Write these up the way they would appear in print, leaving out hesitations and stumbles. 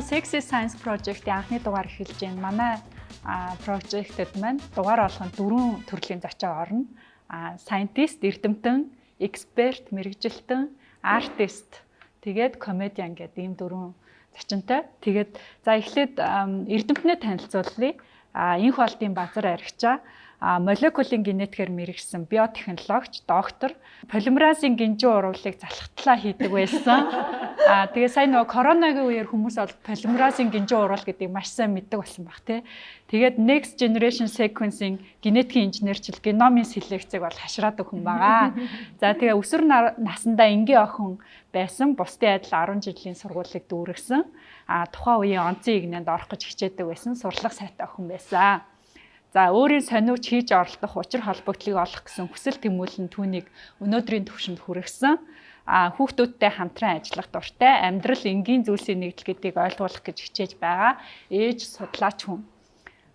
манай Sexy Science Project-ийн анхны дугаар эхэлж байна. Манай project-д маань дугаар болгоно 4 төрлийн зочин орно. Scientist, эрдэмтэн, expert, мэрэгжилтэн, artist, тэгээд comedian гэдэг ийм 4 зочинтой. Тэгээд за эхлээд эрдэмтнээ танилцуулъя. Энх болтын базар аригчаа, молекулын генетикээр мэргэжсэн биотехнологич, доктор, полимеразын гинжин урвалыг залхатлаа хийдэг байсан. Тэгээ сайн нөгөө коронагийн үеэр хүмүүс бол полимеразын гинжин урвал гэдгийг маш сайн мэддэг болсон баг тий. Тэгээд next generation sequencing генетикийн инженерчил геномын селекцийг бол хашраадаг хүн байгаа. За тэгээ өсвөр насндаа энгийн охин байсан, бусдын адил 10 жилийн сургуулийг дүүргэсэн. Тухайн үеийн онцын игнэнд орох гэж хичээдэг байсан, сурлага сайтай охин байсан. За өөрийн сониуч хийж оролдох, учир холбогдлыг олох гэсэн хүсэл тэмүүлэн түүнийг өнөөдрийн түвшинд хүргэсэн. Хүүхдүүдтэй хамтран ажиллах дуртай, амьдрал энгийн зүйлсийн нэгдэл гэдгийг ойлгуулах гэж хичээж байгаа ээж судлаач хүн.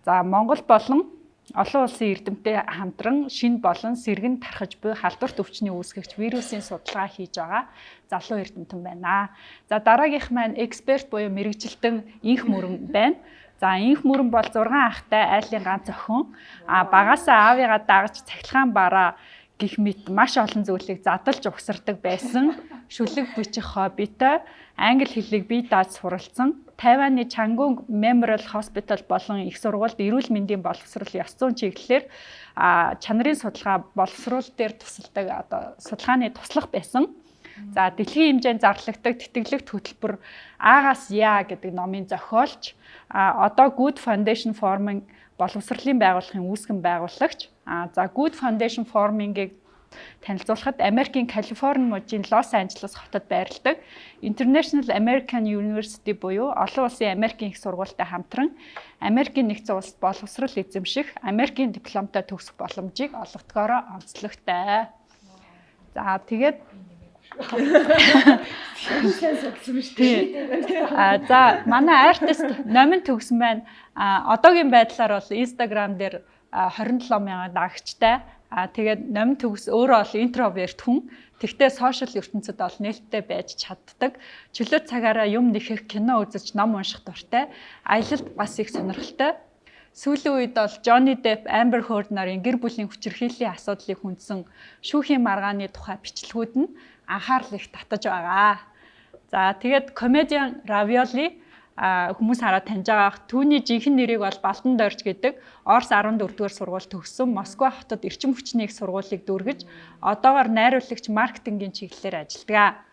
За Монгол болон олон улсын эрдэмтэд хамтран шинэ болон сэргэн тархаж буй халдварт өвчний үүсгэгч вирусын судалгаа хийж байгаа залуу эрдэмтэн байна. За дараагийнх маань эксперт буюу мэрэгжилтэн инх мөрөн байна. За инх мөрөн бол 6 ахтай айлын ганц охин. Багаасаа аавыгаа дагаж цахилгаан бараа гэх мэт маш олон зүйлийг задалж угсардаг байсан. Шүлэг бичих хоббитой, англи хэлийг бие дааж суралцсан. Тайваны Чангун Memorial Hospital болон их сургуульд эрүүл мэндийн боловсрол ёс зүйн чиглэлээр чанарын судалгаа боловсрол дээр тусалдаг судалгааны туслах байсан. За дэлхийн хэмжээнд зарлагддаг тэтгэлэг хөтөлбөр Аагаас Яа гэдэг номын зохиолч, одоо Good Foundation Forming боловсролын байгууллагын үүсгэн байгуулагч. За Good Foundation Forming-ийг танилцуулахад Америкийн Калифорни мужийн Лос Анжелес хотод байрладаг International American University буюу олон улсын Америкийн их сургуультай хамтран Америкийн нэгдсэн улсад боловсрол эзэмших, Америкийн дипломтой төгсөх боломжийг олгодгоороо онцлогтой. За тэгээд за манай артист номин төгсөн байна. Одоогийн байдлаар бол Instagram дээр 27,000 дагагчтай. Тэгээд номин төгс өөрөө бол интроверт хүн. Тэгтээ сошиал ертөнцид бол нээлттэй байж чаддаг. Чөлөө цагаараа юм нэхэх, кино үзэж, ном унших дуртай. Аялалд бас их сонирхолтой. Сүүлийн үед бол Johnny Depp, Amber Heard нарын гэр бүлийн хүчирхийллийн асуудлыг хүндсэн шүүхийн маргааны тухай бичлэгүүд нь анхаарал их татаж байгаа. За тэгээд comedian Ravioli хүмүүс хараад таньж байгаа. Түүний жинхэнэ нэрийг бол Балтан Дорж гэдэг. Орос 14-р сургууль төгссөн. Москва хотод эрчим хүчний их сургуулийг дүүргэж, одоогоор найруулагч маркетингийн чиглэлээр ажилладаг.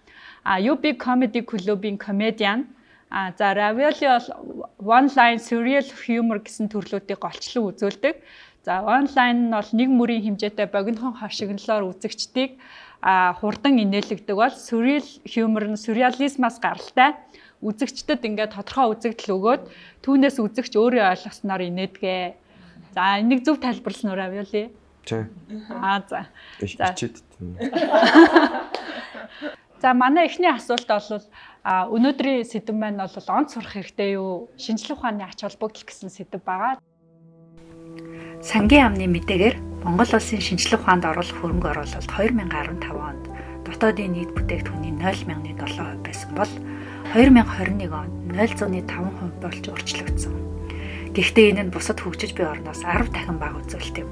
UB Comedy Club-ийн comedian. За Ravioli бол one line surreal humor гэсэн төрлүүдийг голчлон үзүүлдэг. За one line нь бол нэг мөрийн хэмжээтэй богинохон хошигнолоор үзэгчдийг хурдан инээлгдэг бол surreal humor нь surrealism-аас гаралтай. Үзэгчдэд ингээд тодорхой үзэгдэл өгөөд түүнээс үзэгч өөрөө ойлгосноор инээдгээ. За энийг зөв тайлбарласан уу Ravioli? За. За. Ичээд. За манай эхний асуулт бол өнөөдрийн сэдэв маань бол онц сурах хэрэгтэй юу? Шинжлэх ухааны ач холбогдол гэсэн сэдэв байгаа. Сангийн амны мэдээгээр Монгол улсын шинжлэх ухаанд оруулах хөрөнгө оруулалт 2015 онд дотоодын нийт бүтээгдэхүүний 0.7% байсан бол 2021 онд 0.5% болж өөрчлөгдсөн. Гэхдээ энэ нь бусад хөгжиж буй орноос 10 дахин бага үзүүлэлт юм.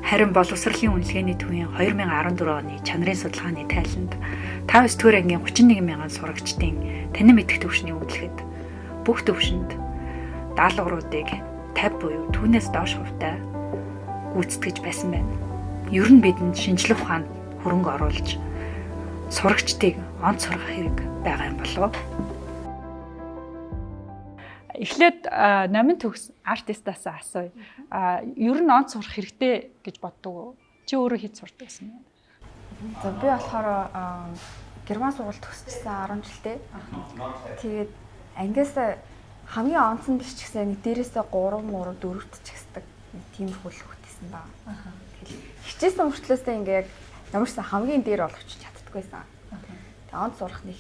Харин боловсролын үнэлгээний төвийн 2014 оны чанарын судалгааны тайланд 5-р ангийн 31,000 сурагчдын танин мэдэх төвшний үнэлэхэд бүх төвшөнд даалгавруудыг 50 буюу түүнээс доош хувьтай гүйцэтгэж байсан байна. Ер нь бидэнд шинжлэх ухаанд хөрөнгө оруулж сурагчдыг онц сургах хэрэг байгаа юм болов уу? Эхлээд номин төгс артистаас асууя. Ер нь онц сурах хэрэгтэй гэж боддог уу? Чи өөрөө хэд сурдаг байсан бэ? За би болохоор герман сургууль төгсчихсэн 10 жилдээ. Тэгээд ангиас хамгийн онцон биш ч гэсэн нэг дээрээсээ 3 4-т ч гэсэн тийм хөлхөтсөн ба. Тэгэл хичээсэн мөртлөөсөө ингээ яг ямарчсан хамгийн дээр оловч чаддаггүйсэн. Тэгээд онц сурах нэг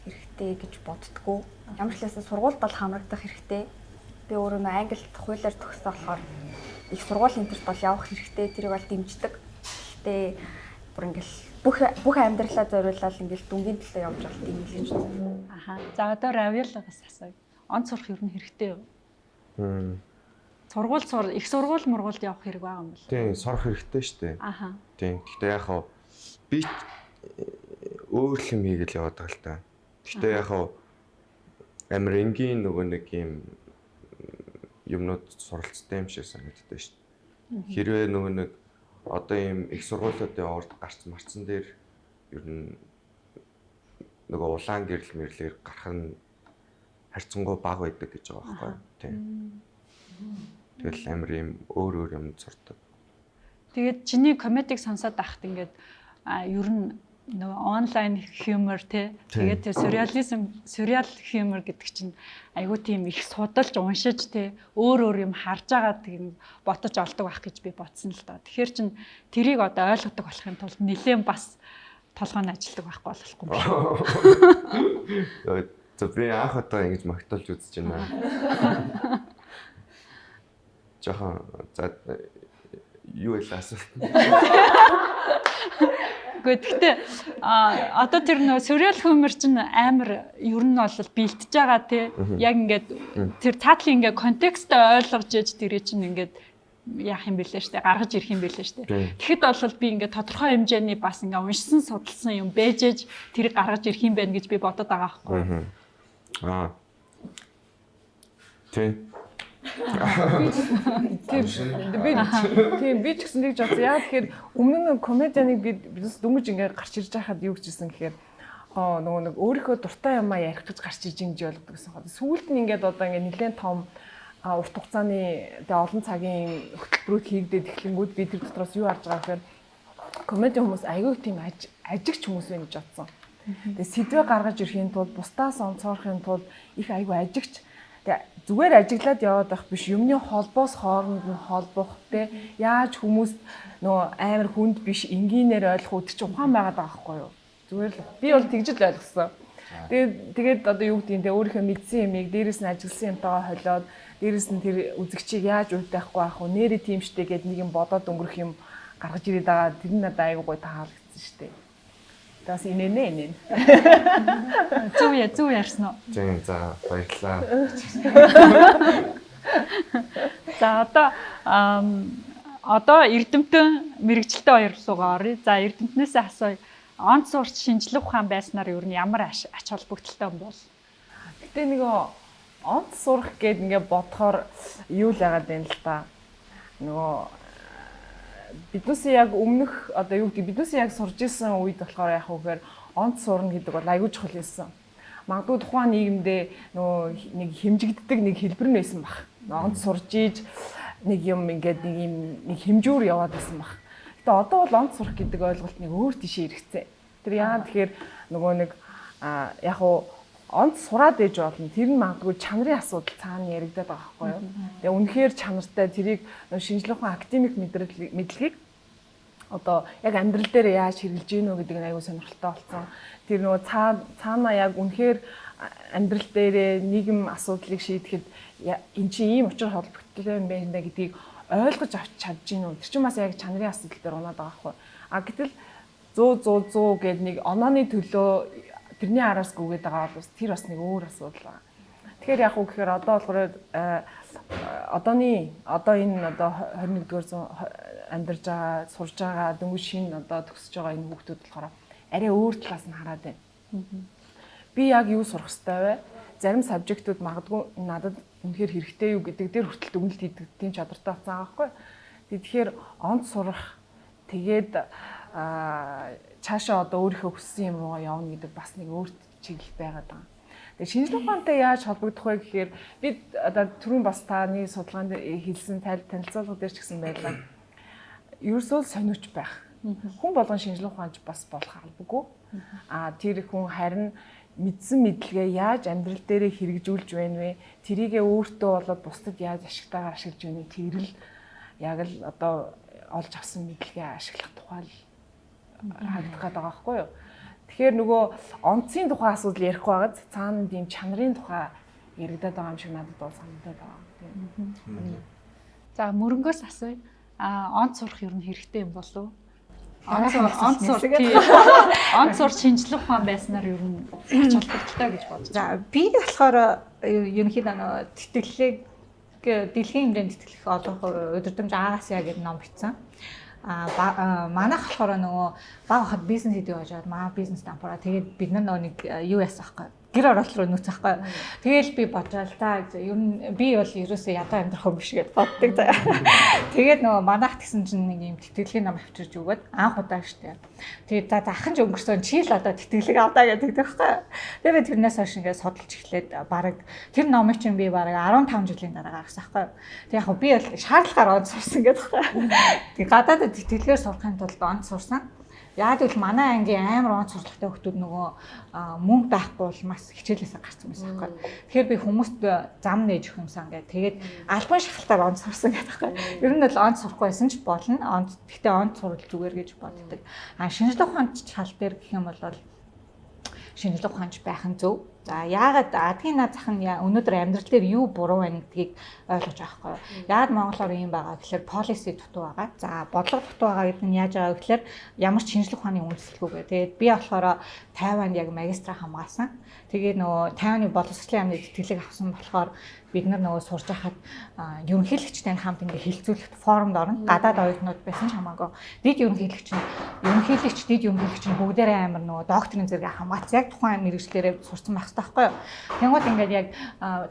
хэрэгтэй гэж боддгоо. Ямар ч хэлсэн сургуульд бол хамрагдах хэрэгтэй. Би өөрөө нөө англид хуулиар төгссөн болохоор их сургуулийн интерт бол явах хэрэгтэй. Тэрийг бол дэмждэг. Гэтэ бүр ингээл бүх амьдралаа зориулаад ингээл дүнгийн төлөө явж байгаа юм л юм шүү дээ. Аха. За одоо равиологоос асууя. Онц сурах ер нь хэрэгтэй юу? Их сургууль мургуулд явах хэрэг байгаа юм бол. Тийм, сурах хэрэгтэй шүү дээ. Аха. Тийм. Гэхдээ яг хав би өөр юм хийгээл яваад байгаа л та. Гэхдээ яг хав амар энгийн нөгөө нэг юм юмнууд суралцтай юм шиг санагддаг шүү дээ. Хэрвээ нөгөө нэг одоо ийм их сургуулиудын урд марцсан дээр ер нь нөгөө улаан гэрэл мэрлэр гарах нь харьцангуй бага байдаг гэж байгаа байхгүй юу? Тийм. Тэгэл амар ийм өөр юм сурдаг. Тэгээд чиний комедиг сонсоод байхад ингээд ер нь нөгөө онлайн хьюмор тэгээд тэр сюрреал хьюмор гэдэг чинь айгүй тийм их судалж уншиж өөр юм харж байгаа тийм ботож олдог байх гэж би бодсон л доо. Тэгэхээр чин тэрийг одоо ойлгодог болохын тулд нэлээд бас толгойн ажилдаг байхгүй болохгүй юм байна. За би анх удаа ингэж магтуулж үзэж байна. Жохон за юу вэ асуулт. Гэхдээ одоо тэр нөө сюрреал хьюмор чинь амар ер нь бол бэлтэж байгаа яг ингээд тэр цаатлын ингээд контекстээ ойлгож ээж тэрий чинь ингээд яах юм бэлээ штэ гаргаж ирэх юм бэлээ штэ. Тэгэхэд бол би ингээд тодорхой хэмжээний бас ингээд уншсан судалсан юм бэжэж тэрийг гаргаж ирэх юм байна гэж би бодоод байгаа байхгүй. Тийм. Тийм би ч гэсэн тэгж бодсон. Яа тэгэхээр өмнө нь комедианыг бидээс дөнгөж ингээд гарч ирж байхад юу гэжсэн гэхээр нөгөө нэг өөрийнхөө дуртай юмаа ярих гэж гарч ирж ингэж ойлгодог гэсэн хаа. Сүүлд нь ингээд одоо ингээд нэлээд том урт хугацааны олон цагийн хөтөлбөрүүд хийгдээд эхлэнгүүд би тэр дотроос юу харж байгаа гэхээр комеди хүмүүс аягүй тийм ажигч хүмүүс байна гэж бодсон. Тэгээ сэдвээ гаргаж ирэхийн тулд бусдаас онцгойрохын тулд их аягүй ажигч зүгээр ажиглаад яваад байх биш юмны холбоос хооронд нь холбох яаж хүмүүс нөгөө амар хүнд биш энгийнээр ойлгох үт чи ухаан байгаад байгаа байхгүй юу зүгээр л би бол тэгж л ойлгосон. Тэгээд одоо юу гэдэг нь өөрийнхөө мэдсэн юмыг дээрээс нь ажигласан юмтайгаа холиод дээрээс нь тэр үзэгчийг яаж уйтайхгүй байх вэ нэрээ тийм штэ гэд нэг юм бодоод өнгөрөх юм гаргаж ирээд байгаа тэр нь надад аягүй гоё таалагдсан штэ. Бас инээ. Зүг ярьсан уу? Тийм за баярлалаа. За одоо эрдэмтэн мэрэгчлээ хоёр руугаа оръё. За эрдэмтнээсээ асууя. Онц сурч шинжлэх ухаан байснаар ер нь ямар ач холбогдолтой юм бол? Гэтэ нөгөө онц сурах гээд ингээд бодохоор юу л яагаад байна л та. Нөгөө биднээс яг өмнөх одоо юу гэдэг биднээс яг сурж исэн үед болохоор яах вэ гэхээр онц сурна гэдэг бол аягүй чухал байсан. Магадгүй тухайн нийгэмдээ нөгөө нэг хэмжигддэг нэг хэлбэр нь байсан баг. Онц сурж ийж нэг юм ингээд нэг хэмжүүр яваад байсан баг. Гэтэ одоо бол онц сурах гэдэг ойлголт нэг өөр тишээ хэрэгцээ. Тэр яа тэгэхээр нөгөө нэг яг уу онц сураад ээж болно. Тэр нь магадгүй чанарын асуудал цаана яригдаад байгаа байхгүй юу. Тэгээ үнэхээр чанартай тэрийг шинжлэх ухаан академик мэдлэгийг одоо яг амьдрал дээр яаж хэрэгжилж гинөө гэдэг нь аягүй сонирхолтой болсон. Тэр нөгөө цаана яг үнэхээр амьдрал дээр нийгэм асуудлыг шийдэхэд эн чинь ийм учир холбогдолтой юм байна гэдгийг ойлгож авч чадж гинөө. Тэр чинь бас яг чанарын асуудал дээр унаад байгаа байхгүй. Гэтэл 100 гэдэг нэг онооны төлөө тэрний араас гүгээд байгаа бол тэр бас нэг өөр асуудал байна. Тэгэхээр яг уу гэхээр одоо болохоор одоо энэ 21-р зуун амьдарч байгаа, сурж байгаа, дөнгөж шинэ одоо төгсөж байгаа энэ хүүхдүүд болохоор арай өөр талаас нь хараад байна. Би яг юу сурах ёстой вэ? Зарим сабжектууд магадгүй надад үнэхээр хэрэгтэй юу гэдэг дээр хүртэл дүгнэлт хийдэг тийм чадвартай болсон байгаа байхгүй. Тэгэхээр онц сурах тэгээд цаашаа одоо өөрийнхөө хүссэн юм руугаа явна гэдэг бас нэг өөр чиглэл байгаад байгаа. Тэгээ шинжлэх ухаантай яаж холбогдох вэ гэхээр би одоо түрүүн бас таны судалгаанд хэлсэн танилцуулга дээр ч гэсэн байлаа. Ерөөсөө сониуч байх. Хүн болгон шинжлэх ухаанч бас болох албагүй. Тэр хүн харин мэдсэн мэдлэгээ яаж амьдрал дээрээ хэрэгжүүлж байна вэ? Тэрийгээ өөртөө болоод бусдад яаж ашигтайгаар ашиглаж байна вэ? Тэр л яг л одоо олж авсан мэдлэгээ ашиглах тухай л харагдах гэдэг байгаа байхгүй юу. Тэгэхээр нөгөө онцгийн тухай асуудал ярих байгаад цаана тийм чанарын тухай яригадаад байгаа юм шиг надад бол санагдаад байгаа. За мөрөнгөөс асууя. Онц сурах ер нь хэрэгтэй юм болов уу? онцор шинжлэх ухаан байснаар ер нь ач холбогдолтой гэж бодож байна. За би болохоор ерөнхийдөө нөгөө тэтгэлэг дэлхийн хэмжээнд тэтгэлэх олонх өдөртөмж Агасиа гэдэг ном бичсэн. Манайх болохоор нөгөө баг хад бизнес хийдэг байж байгаа маа бизнес дампараа тэгээд бид нар нөгөө нэг юу яасан аахгүй гэр оролт руу нүүцэх байхгүй. Тэгээл би бодлоо та ер нь би бол ерөөсөө ядаа амьдрах юм биш гэж боддог заа. Тэгээд нөгөө манайх гэсэн чинь нэг юм тэтгэлгийн ном авчирч өгөөд анх удаа штэ. Тэгээд за ахын ч өнгөрсөн чи л одоо тэтгэлэг авдаа гэдэг байхгүй. Тэгээд тэрнээс хойш ингээд судалж эхлээд баг тэр номыг чинь би баг 15 жилийн дараа гаргасан байхгүй. Тэг яг би бол шаардлагаар онц сурсан гэдэг байхгүй. Тэг гадаадд тэтгэлгээр сурахын тулд онц сурсан. Яг л манай ангийн амар онц сурлагатай хүмүүс нөгөө мөнгө байхгүй бол бас хичээлээсээ гарсан байсан байхгүй. Тэгэхээр би хүмүүст зам нээж өгөх юмсан гэдэг. Тэгээд альбан шахалтаар онц сурсан гэдэг байхгүй. Ер нь л онц сурахгүй байсан ч болно. Гэхдээ онц сурвал зүгээр гэж боддог. Шинжлэх ухааны шал дээр гэх юм бол шинжлэх ухаанч байх нь зөв. За яагаад адгийн наад зах нь өнөөдөр амьдрал дээр юу буруу байна гэдгийг ойлгож байгаа байхгүй юу? Яагаад монголоор юм байгаа гэхээр policy дутуу байгаа. За бодлого дутуу байгаа гэдэг нь яаж байгаа гэхээр ямар ч шинжлэх ухааны үндэслэлгүйгээ. Тэгээд би болохоор Тайванд яг магистра хамгаалсан. Тэгээд нөгөө Тайваны боловсролын яамны тэтгэлэг авсан болохоор бид нар нөгөө сурж байхад ерөнхийлөгчтэй хамт ингээ хилцүүлэхэд форумд орно. Гадаад оюутнууд байсан ч хамаагүй. Дид ерөнхийлөгч бүгдээрээ амар нөгөө докторийн зэрэг хамгаалсан. Яг тухайн мэргэжлэрээ сурсан байх хэрэгтэй байхгүй юу? Тэнгууд ингээд яг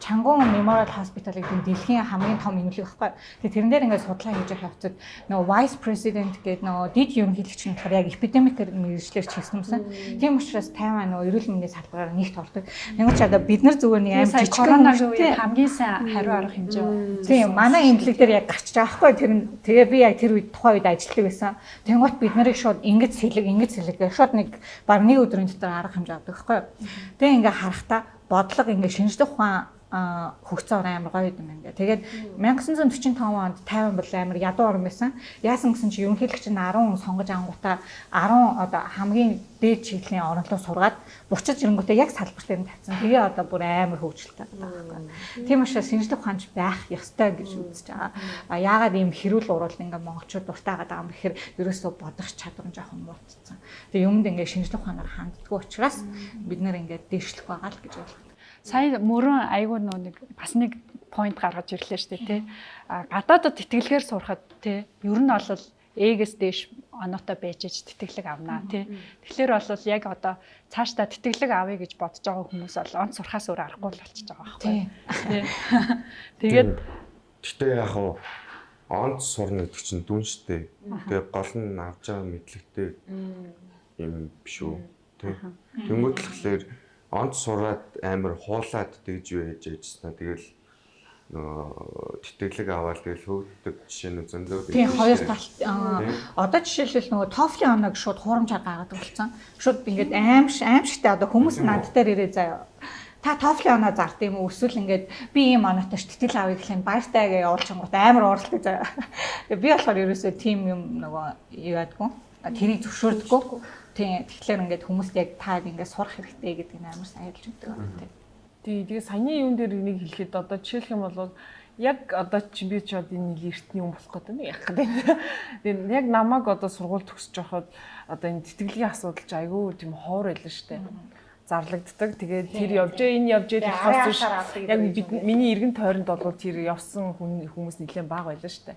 Чангун Memorial Hospital гэдэг дэлхийн хамгийн том эмнэлэг байхгүй юу? Тэгээд тэрэн дээр ингээд судалгаа хийж явах явцад нөгөө Vice President гэдэг нөгөө дид ерөнхийлөгч нь болохоор яг эпидемик мэргэжлэр чигсэмсэн. Тийм учраас Тайван нөгөө эрүүл мэндийн салбараар нэгт ордог. Тэнгууд ч одоо бид нар зүгээр нэг амар жижиг коронавигийн үед хамгийн сайн хариу арга хэмжээ. Тийм манай эмнэлэг дээр яг гарч байгаа байхгүй тэр нь тэгээ би яг тэр үед тухайн үед ажилладаг байсан. Тэнгууд бид нарыг шууд ингэж сэлэг шууд нэг баг нэг өдрийн дотор арга хэмжээ авдаг байхгүй. Тэгээ ингээ харахтаа бодлого ингээ шинжлэх ухаан хөгцөөр амар гоё юм ингээ. Тэгээд 1945 онд Тайван бол амар ядуу орн байсан. Яасан гэсэн чи ерөнхийлөгч нь 10 сонгож ангуудаа 10 одоо хамгийн дээд чиглэлийн орнолоо сургаад буцаж ирэнгүүтээ яг салбар дээр нь тавьсан. Тэгээ одоо бүр амар хөгжилтэй байгаа байхгүй. Тийм учраас шинжлэх ухаанч байх ёстой гэж үзэж байгаа. Яагаад ийм хэрүүл уруулал ингээ монголчууд дуртайгаад байгаа юм гэхээр ерөөсөө бодох чадвар нь жоохон муутцсан. Тэгээ юмд ингээ шинжлэх ухаанаар ханддаггүй учраас бид нэр ингээ дээшлэх байгаа л гэж бодлоо. Сая мөрөн айгүй нэг бас нэг point гаргаж ирлээ шүү дээ тий. Гадаадд тэтгэлгээр сурахад тий ер нь бол эгээс дээш оноотой байж тэтгэлэг авнаа тий. Тэгэхээр бол яг одоо цаашдаа тэтгэлэг авъя гэж бодож байгаа хүмүүс бол онц сурахаас өөр аргагүй болчихж байгаа байхгүй тий. Тэгээд гэтээ яг хаа онц сурна гэдэг чинь дүн штэ. Тэгээ гол нь авч байгаа мэдлэгтэй юм биш үү тий. Тэнгүүд л тэгэхээр онц сураад амар хуулаад тэгж байж ажилласнаа тэгэл нөгөө тэтгэлэг аваад тэгэл хөвддөг жишээ нь зөндөө тийм хоёр талт одоо жишээлбэл нөгөө TOEFL-ийн оног шууд хурамчаар гаргадаг болсон. Шууд ингээд аимшигтай одоо хүмүүс над дээр ирээ заяа. Та TOEFL-ийн оноо зард юм уу? Эсвэл ингээд би ийм оноотой тэтгэл авъя гэхлээр баяртай гэж явуулчихгоот амар ууралдаг заяа. Би болохоор ерөөсөө тийм юм нөгөө юу яадгүй. Тэрийг зөвшөөрдөггүй. Тийм тэгэхээр ингээд хүмүүст яг та ингээд сурах хэрэгтэй гэдэг нь амар сайн хэлж өгдөг байна тийм. Тэгээ саяны юун дээр нэг хэлэхэд одоо жишээлх юм бол яг одоо чи би ч одоо энэ эртний юм болох гэдэг нь яг гэдэг. Тэгээ яг намайг одоо сургууль төгсөж байхад одоо энэ тэтгэлгийн асуудал ч айгүй тийм ховор байлаа штэ. Зарлагддаг. Тэгээд тэр явж энэ явж болохоос биш. Яг миний эргэн тойронд бол тэр явсан хүмүүс нэлээд бага байлаа штэ.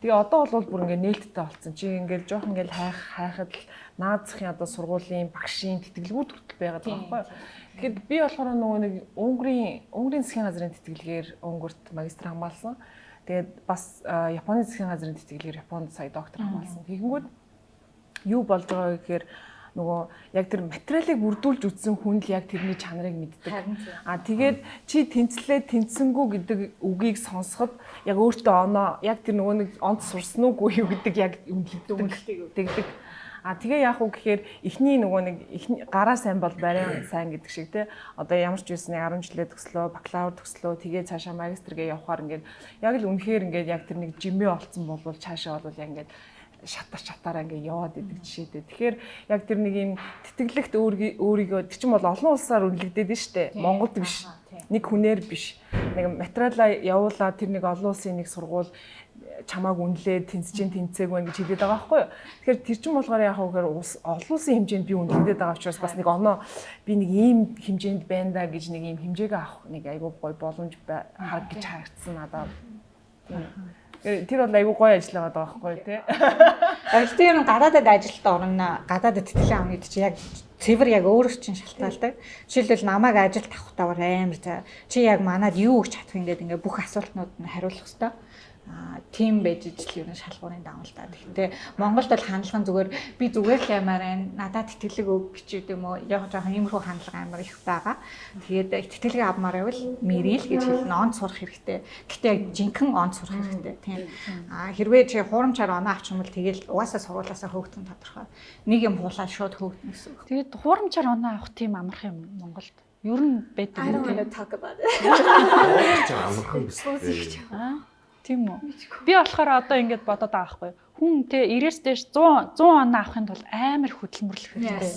Тэгээ одоо бол бүр ингээ нээлттэй болсон. Чи ингээл жоох ингээл хайхад наад захын одоо сургуулийн багшийн тэтгэлгүүд хүртэл байгаад байгаа байхгүй. Тэгэхэд би болохоор нөгөө нэг Унгарын засгийн газрын тэтгэлгээр Унгарт магистр хамгаалсан. Тэгээд бас Японы засгийн газрын тэтгэлгээр Японд сая доктор хамгаалсан. Тэгэнгүүт юу болж байгаа гэхээр нөгөө яг тэр материалыг бүрдүүлж үтсэн хүн л яг тэрний чанарыг мэддэг. Тэгээд чи тэнцсэнгүү гэдэг үгийг сонсоход яг өөртөө оноо яг тэр нөгөө нэг онц сурсан уугүй юу гэдэг яг мэддэг. Тэгээ яах вэ гэхээр эхний нөгөө нэг гараа сайн бол барай сайн гэдэг шиг те одоо ямар ч юусны 10 жилээ төгслөө бакалавр төгслөө тэгээ цаашаа магистргээ явахаар ингээд яг л үнэхээр ингээд яг тэр нэг жимээ олцсон болвол цаашаа бол яг ингээд шатаараа ингээд яваад идэг жишээтэй. Тэгэхээр яг тэр нэг юм тэтгэлэгт өөрийгөө тэр чинь бол олон улсаар үнэлэгдээд нь штэ. Монголд биш. Нэг хүнээр биш. Нэг материалаа явуулаад тэр нэг олон улсын нэг сургууль чамааг үнэлээд тэнцээг байна гэж хэлээд байгаа байхгүй юу. Тэгэхээр тэр чинь болохоор яг хөөгээр олон улсын хэмжээнд би үнэлээд байгаа учраас бас нэг оноо би нэг ийм хэмжээнд байна да гэж нэг ийм хэмжээг авах нэг айгүй гоё боломж гэж харагдсан надад. Тэр бол айгүй гоё ажиллагаад байгаа байхгүй юу тий. Гэхдээ ер нь гадаадад ажилд орно, гадаадад тэтгэлийн авах гэдэг чинь яг цэвэр яг өөрөөр чинь шалтгаалдаг. Жишээлбэл намайг ажилд авахтаа амар за чи яг манад юу өгч чадах ингээд бүх асуултнууд нь хариулах хэрэгтэй. Тим байж ижил ер нь шалгуурын давуу л та. Гэхдээ Монголд бол хандлага нь зүгээр би зүгээр л ямаар байна. Надад тэтгэлэг өг бичиж юм уу? Яг жоохон иймэрхүү хандлага амар их байгаа. Тэгээд тэтгэлэг авмаар байвал мэрил гэж хэлнэ. Онц сурах хэрэгтэй. Гэхдээ яг жинхэнэ онц сурах хэрэгтэй. Тийм. Хэрвээ чи хуурамчаар оноо авчих юм бол тэгэл угаасаа сургуулаасаа хөөгдөн тодорхой. Нэг юм хуулаад шууд хөөгдөн гэсэн үг. Тэгээд хуурамчаар оноо авах тийм амарх юм Монголд. Ер нь байдаг I don't үү? want to talk about it. Амархан биш. Тийм үү. Би болохоор одоо ингэж бодоод байгаа байхгүй. Хүн те 90-с дээш 100 оноо авахын тулд амар хөдөлмөрлөх хэрэгтэй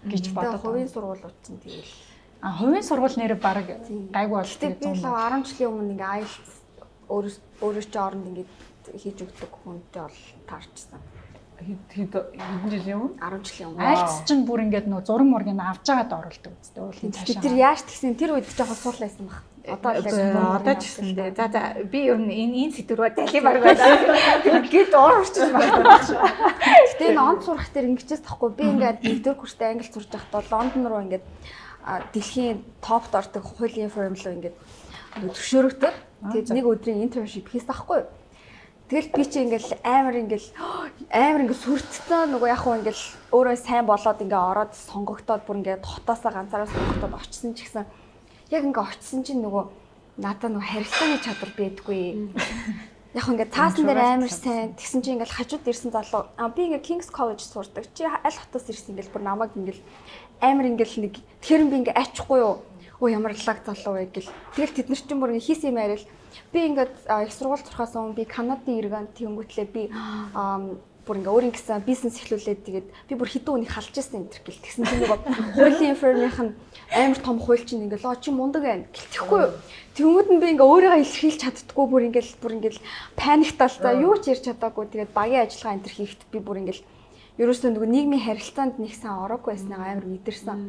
гэж бодоод. Хувийн сургуулиуд чинь тэгэл. Хувийн сургууль нэрээ баг гайгүй бол Тэгээд би л 10 жилийн өмнө ингээ IELTS өөрөө ч оронд ингээ хийж өгдөг хүнтэй бол таарчсан. хэдэн жилийн өмнө 10 жилийн өмнө. IELTS чинь бүр ингэж нөө зураг мургийг авч жагаад оруулдаг үстэй. Уулын цаашаа. Тэр яаж тэгсэн тэр үед жоохон суулайсан баг. Одоо Одоо ч гэсэн дээ. За би ер нь энэ сэдврөө дахин баг байна. Гэт уурчиж байна. Гэтэ энэ онд сурах дээр ингэчээс тахгүй би ингээд нэгдүгээр курстэй англи сурж байхдаа Лондон руу ингээд дэлхийн топт ордог хуулийн фирм руу ингээд төвшөөрөгдөв. Тэгээд нэг өдрийн интерншип хийсэн байхгүй юу? Тэгэл би чи ингээл амар ингээд сүрцсэн нөгөө яг хөө ингээл өөрөө сайн болоод ингээ ороод сонгогдоод бүр ингээ хотоосоо ганцаараа сонгогдоод очсон ч гэсэн яг ингээ очсон чинь нөгөө надад нөгөө харилцааны чадвар байдгүй. Яг ингээ цаасан дээр амар сайн тэгсэн чинь ингээл хажууд ирсэн залуу би ингээ King's College сурдаг. Чи аль хотоос ирсэн ингээл бүр намайг ингээл амар ингээл нэг тэгэхээр би ингээ ачихгүй юу? Оо ямар лаг залуу вэ гэл. Тэгэл тэд нар чинь бүр ингээ хийсэн юм арил. Би ингээд их сургууль сурахаас өмнө би Канадын иргэн тэнгүүтлээ би бүр ингээ өөрийн гэсэн бизнес эхлүүлээд тэгээд би бүр хэдэн үнийг халж ирсэн энэ төр гэл. Тэгсэн чинь нөгөө хуулийн фирмийнх нь амар том хууль чинь ингээ лоо чи мундаг байна гэлтэхгүй юу. Тэнгүүд нь би ингээ өөрийгөө илэрхийлж чаддггүй бүр ингээл паниктал за юу ч ярьж чадаагүй тэгээд багийн ажиллагаа энэ төр хийхэд би бүр ингээл ерөөсөө нөгөө нийгмийн харилцаанд нэг сан ороогүй байснаа амар мэдэрсэн.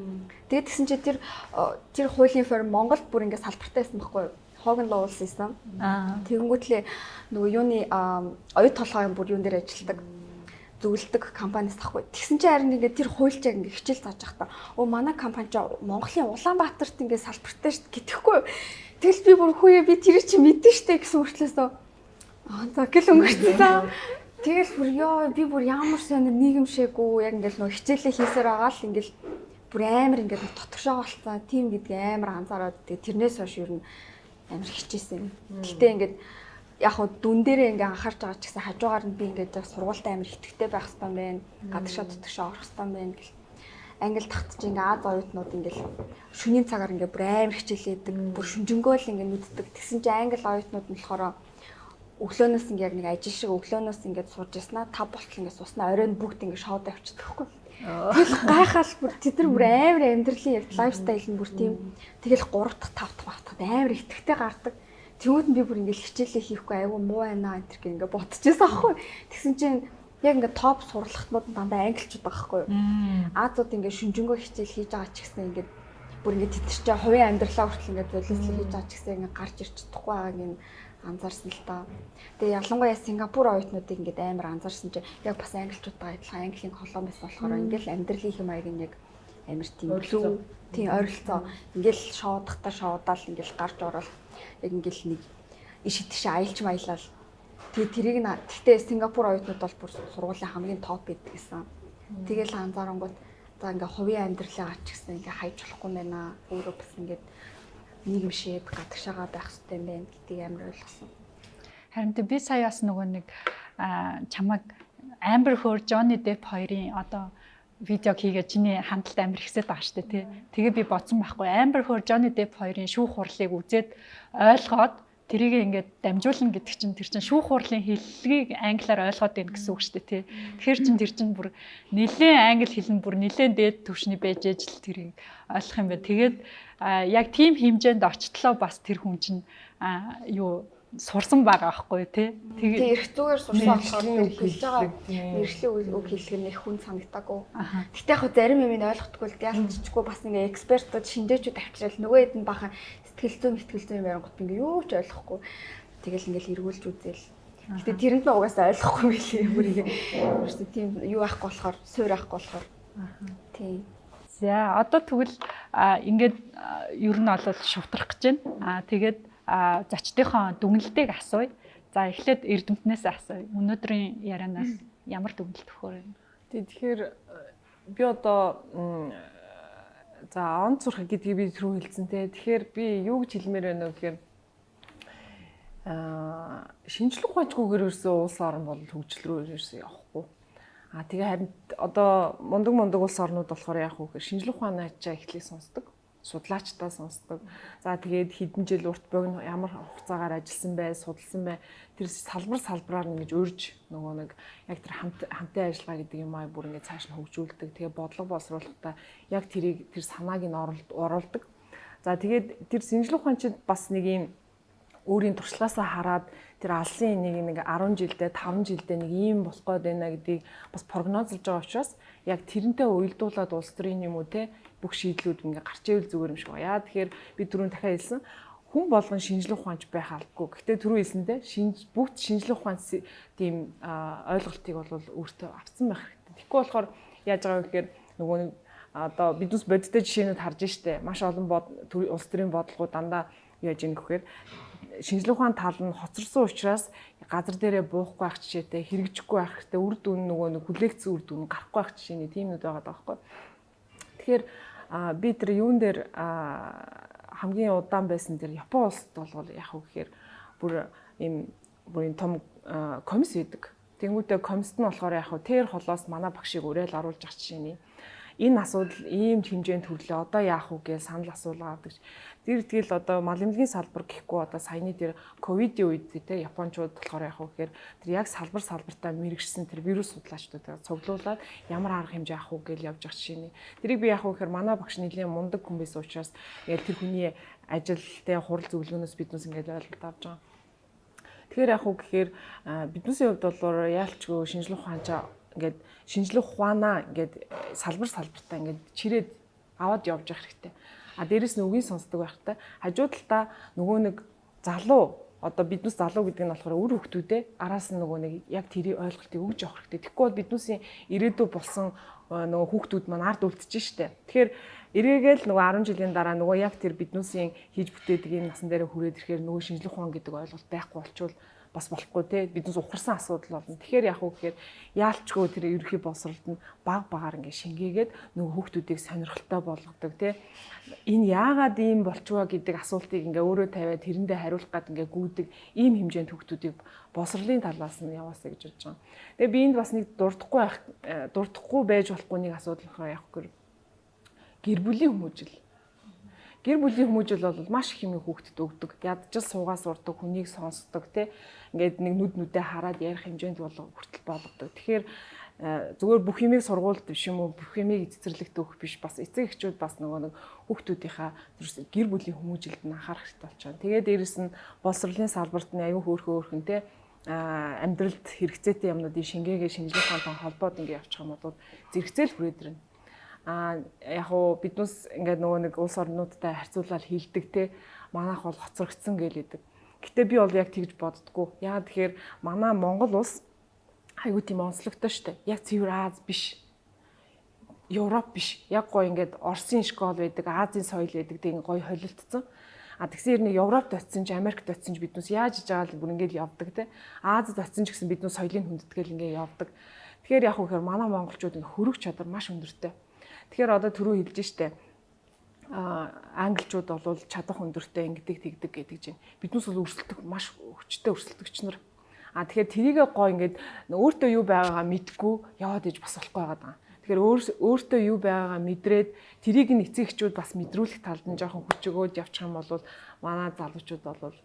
Тэгээд тэгсэн чи тэр хуулийн фирм Монголд бүр ингээ салбартай байсан байхгүй юу. Hogan Law System. Тэгэнгүүтлээ нөгөө юуны оюут толгойн бүр юун дээр ажилладаг зөвлөдөг компаниас тахгүй. Тэгсэн чинь харин ингээд тэр хуульчаа ингээд хичээл зааж байхдаа манай компани ч Монголын Улаанбаатарт ингээд салбартай шүү гэтэхгүй. Тэгэл би бүр хүүе би тэр чи мэдэн штэ гэсэн үртлээсөө за гэл өнгөрсөн. Тэгэл бүр ёо би бүр ямар сайн нийгэмшээгүй яг ингээд нөгөө хичээлээ хийсээр байгаа л ингээд бүр амар ингээд дотгошоо болцсон. Тим гэдгийг амар анзаараад тэрнээс хойш ер нь амар хичээсэн. Гэтэ ингээд яг хуу дүн дээрээ ингээ анхаарч байгаа ч гэсэн хажуугаар нь би ингээд сургуультай амар итгэвтэй байх хэрэгтэй байна. Гадагшаа дутагшаа орох хэрэгтэй байна гэл. Англи тагтж ингээ Аз оюутнууд ингээ шөнийн цагаар ингээ бүр амар хичээлээдэг. Бүр шүнжэнгөө л ингээ нүддэг. Тэгсэн чинь англи оюутнууд нь болохоор өглөөнөөс ингээ яг нэг ажил шиг өглөөнөөс ингээ сурж яснаа 5 болтол ингээ суснаа оройн бүгд ингээ шоуд авчдаг хгүй. Тэгэл гайхал бүр тэд нар бүр амар амьдралын яг лайфстайл нь бүр тийм тэгэл 3 дахь 5 дахь багтаад амар итгэвтэй гардаг. Тэгвэл би бүр ингээл хичээлээ хийхгүй айгүй муу байна энэ төр ингээ бодчихсон аахгүй. Тэгсэн чинь яг ингээ топ сурлагтнууд дандаа англичууд байгаа хгүй. Азууд ингээ шүнжэнгөө хичээл хийж байгаа ч гэсэн ингээ бүр ингээ тэтэрч хувийн амьдралаа хүртэл ингээ зөвлөсөл хийж байгаа ч гэсэн ингээ гарч ирч чадахгүй байгааг нь анзаарсан л та. Тэгээ ялангуяа Сингапур оюутнуудыг ингээд амар анзаарсан чинь яг бас англичуудтай адилхан английн колон байсан болохоор ингээл амьдралын хэм маяг нь яг амар тийм лүү тийм ойролцоо ингээл шоудахтаа шоудаал ингээл гарч ороод яг ингээл нэг иш тийш аялч маялал. Тэгээ тэрийг нь гэхдээ Сингапур оюутнууд бол бүр сургуулийн хамгийн топ байдаг гэсэн. Тэгээл анзаарангууд за ингээ хувийн амьдралаа ач гэсэн ингээ хайж болохгүй байна. Өөрөө бас ингээд нийгэмшээд гадагшаага байх хэрэгтэй юм байна гэдгийг амар ойлгосон. Харин би сая бас нөгөө нэг чамаг Amber Heard, Johnny Depp хоёрын одоо видеог хийгээд чиний хандлт амар ихсээд байгаа шүү дээ тий. Тэгээ би бодсон байхгүй. Amber Heard, Johnny Depp хоёрын шүүх хурлыг үзээд ойлгоод тэрийг ингээд дамжуулна гэдэг чинь тэр чинь шүүх хурлын хэллэгийг англиар ойлгоод байна гэсэн үг шүү дээ тий. Тэгэхээр тэр чинь бүр нэлээд англи хэлэн бүр нэлээд дээд түвшний байж ижил тэрийг ойлгох юм байна. Тэгээд яг тийм хэмжээнд очтлоо бас тэр хүн чинь юу сурсан байгаа байхгүй тий. Тэгээ эрх зүгээр сурсан болохоор Мэргэжлийн тэр хэлж байгаа үг хэллэг, мэргэжлийн үг хэллэг нь их хүн санагдаагүй. Гэтэ яг зарим юм нь ойлгохгүй л ялцчихгүй бас ингээ экспертууд шинжээчүүд авчирал нөгөө хэд нь бахан сэтгэл зүйн юм ярангууд би ингээ юу ч ойлгохгүй. Тэгэл ингээл эргүүлж үзээл. Гэтэ тэрэнд нь угаасаа ойлгохгүй байлээ бүр ингээ тийм юу ахгүй болохоор суур ахгүй болохоор. Тийм. За одоо тэгвэл ингээд ер нь бол шутрах гэж байна. Тэгээд зочдынхоо дүгнэлтийг асууя. За эхлээд Эрдэмтнээс асууя. Өнөөдрийн ярианаас ямар дүгнэлт өгөхөөр вэ? Тэгэхээр би одоо за онц сурах гэдгийг би түрүү хэлсэн те. Тэгэхээр би юу гэж хэлмээр байна вэ гэхээр шинжлэх ухаанчгүйгээр ерөөсөө улс орн бол хөгжил рүү ерөөсөө явахгүй. Тэгээ харин одоо мундаг улс орнууд болохоор яах вэ гэхээр шинжлэх ухааны ачаа эхлээд сонсдог, судлаачдаа сонсдог. За тэгээд хэдэн жил урт богино ямар хугацаагаар ажилласан бай, судалсан бай. Тэр салбараар ингэж урьж нөгөө нэг яг тэр хамтын ажиллагаа гэдэг юм аа бүр ингэ цааш нь хөгжүүлдэг. Тэгээ бодлого боловсруулалтаа яг тэр санааг нь оруулдаг. За тэгээд тэр шинжлэх ухаанчид бас нэг юм өөрийн туршлагаасаа хараад тэр алсын нэг 10 жилдээ 5 жилдээ нэг ийм болох гээд байна гэдгийг бас прогнозлж байгаа учраас яг тэрнтэй уялдуулаад улс төрийн юм уу те бүх шийдлүүд ингээ гарч ивэл зүгээр юм шиг байна. Яа тэгэхээр би түрүүн дахиад хэлсэн хүн болгон шинжлэх ухаанч байх албагүй. Гэтэ түрүү хэлсэндээ бүгд шинжлэх ухаанч тийм ойлголтыг бол өөртөө авсан байх хэрэгтэй. Тэгэхгүй болохоор яаж байгаа вэ гэхээр нөгөө нэг одоо биднес бодиттой жишээнүүд харж штэ. Маш олон улс төрийн бодлогууд дандаа яаж ийн гэхээр шинжлэх ухааны тал нь хоцорсон учраас газар дээрээ буухгүй байх жишээтэй хэрэгжихгүй байх хэрэгтэй үр дүн нөгөө нэг хүлээгдсэн үр дүн гарахгүй байх жишээний тиймнүүд байгаа байхгүй. Тэгэхээр би тэр юун дээр хамгийн удаан байсан тэр Япон улсад бол яг уу гэхээр бүр том комисс байдаг. Тэнгүүтээ комиссд нь болохоор яг уу тэр холоос манай багшийг уриал оруулж ах жишээний энэ асуудал ийм хэмжээнд хүрлээ одоо яах вэ гэж санал асуулга авдаг. Тэр тэгэл одоо мал эмнэлгийн салбар гэхгүй одоо саяны тэр ковидын үед те японочууд болохоор яах вэ гэхээр тэр яг салбартаа мэрэгчсэн тэр вирус судлаачдуудаа цуглуулад ямар арга хэмжээ авах вэ гэж явж байгаа жишээний. Тэрийг би яах вэ гэхээр манай багш нэлийн мундаг хүн байсан учраас яг тэр хүний ажилтай хурал зөвлөгөөнөөс биднээс ингээд ойлголт авч байгаа. Тэгэхээр яах вэ гэхээр биднээсийн хувьд бол яалчгүй шинжлэх ухаанчаа ингээд шинжлэх ухаанаа ингээд салбартаа ингээд чирээд аваад явж явах хэрэгтэй. Дээрэс нь үгийг сонсдог байх хэрэгтэй. Хажуу талдаа нөгөө нэг залуу одоо биднес залуу гэдэг нь болохоор үр хөвгтүүдээ араас нь нөгөө нэг яг тэрийг ойлголтыг өгж явах хэрэгтэй. Тэгэхгүй бол биднесийн ирээдүй болсон нөгөө хүүхдүүд маань ард үлдчихэж штэ. Тэгэхээр эргээгээл нөгөө 10 жилийн дараа нөгөө яг тэр биднесийн хийж бүтээдэг энэ насан дээр хүрээд ирэхээр нөгөө шинжлэх ухаан гэдэг ойлголт байхгүй болчвол бас болохгүй те биднес ухарсан асуудал болно. Тэгэхээр яг уу гэхээр яалчгүй тэр ерөнхий боловсролд нь багаар ингээ шингээгээд нөгөө хүүхдүүдийг сонирхолтой болгодог те. Энэ яагаад ийм болчваа гэдэг асуултыг ингээ өөрөө тавиад тэрэндээ хариулах гад ингээ гүйдэг ийм хэмжээнд хүүхдүүдийг боловсролын талаас нь яваасаа гэж бодож байгаа. Тэгээ би энд бас нэг дурдахгүй байж болохгүй нэг асуудал нөхөр явах гэр гэр бүлийн хүмүүжил. Гэр бүлийн хүмүүжил бол маш их юм хүүхдэд өгдөг. Ядчил суугаас урдаг, хүнийг сонсдог те. Ингээд нэг нүдээ хараад ярих хэмжээнд бол хүртэл болгодог. Тэгэхээр зүгээр бүх юмыг сургуульд биш юм уу? Бүх юмыг цэцэрлэгт өгөх биш. Бас эцэг эхчүүд бас нөгөө нэг хүүхдүүдийнхаа гэр бүлийн хүмүүжилд нь анхаарах хэрэгтэй болчихно. Тэгээд дээрэс нь боловсролын салбарт нь аюу хөөрхөн те амьдралд хэрэгцээтэй юмнуудын шингээгээ шинжлэх ухаантай холбоод ингээд явчих юм бол зэрэгцээл хүрээд ирнэ. Яг уу биднес ингээд нөгөө нэг улс орнуудтай харьцуулаад хилдэг те манайх бол хоцрогдсон гэлээдэг. Гэтэ би бол яг тэгж боддгоо. Яагаад тэгэхээр манай Монгол улс айгуу тийм онцлогтой штэ. Яг цэвэр Аз биш. Европ биш. Яг гоё ингээд Оросын школ байдаг, Азийн соёл байдаг тийм гоё холилдсон. Тэгсэн хэрнээ Европт очсон ч Америкт очсон ч биднес яаж иж байгаа л бүр ингээд явдаг те. Азад очсон ч гэсэн биднес соёлыг хүндэтгээл ингээд явдаг. Тэгэхээр яг уу гэхээр манай монголчууд ингээд хөрөг чадвар маш өндөртэй. Тэгэхээр одоо түрүү хэлж штэ англичууд бол чадах өндөртэй ингэдэг тэгдэг гэдэг чинь биднээс бол өрсөлдөх маш хүчтэй өрсөлдөгч нар. Тэгэхээр тэрийгээ гоо ингээд өөртөө юу байгаагаа мэдгүй яваад иж бас болохгүй байгаа. Тэгэхээр өөртөө юу байгаагаа мэдрээд тэрийг нь эцэг эхчүүд бас мэдрүүлэх талд нь жоохон хүч өгөөд явчих юм бол манай залуучууд бол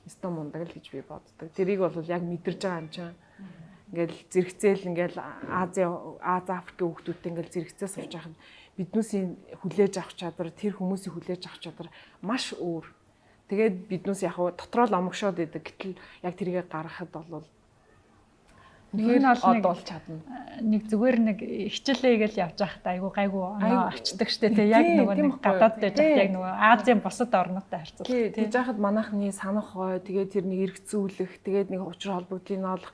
өстө мундаг л гэж би боддог. Тэрийг бол яг мэдэрж байгаа юм чинь. Ингээл зэрэгцээл ингээл Аз Африкийн хүүхдүүдтэй ингээл зэрэгцээ сурч байгаа нь биднүүсийн хүлээж авах чадвар, тэр хүмүүсийн хүлээж авах чадвар маш өөр. Тэгээд биднээс яг дотроо л омгшоод идэг. Гэтэл яг тэрийг гаргахад бол энэ бол нэг олж чадна. Нэг зүгээр нэг хичээлээ гээл явж байхдаа айгу гайгүй оноо очдөг штэ тий яг нөгөө нэг гадаад байж байхад яг нөгөө Азийн бусад орнуудтай харьцуулах. Тэгж яхад манайхны санах хой тэгээд тэр нэг эргцүүлэх тэгээд нэг учир холбогдлыг олох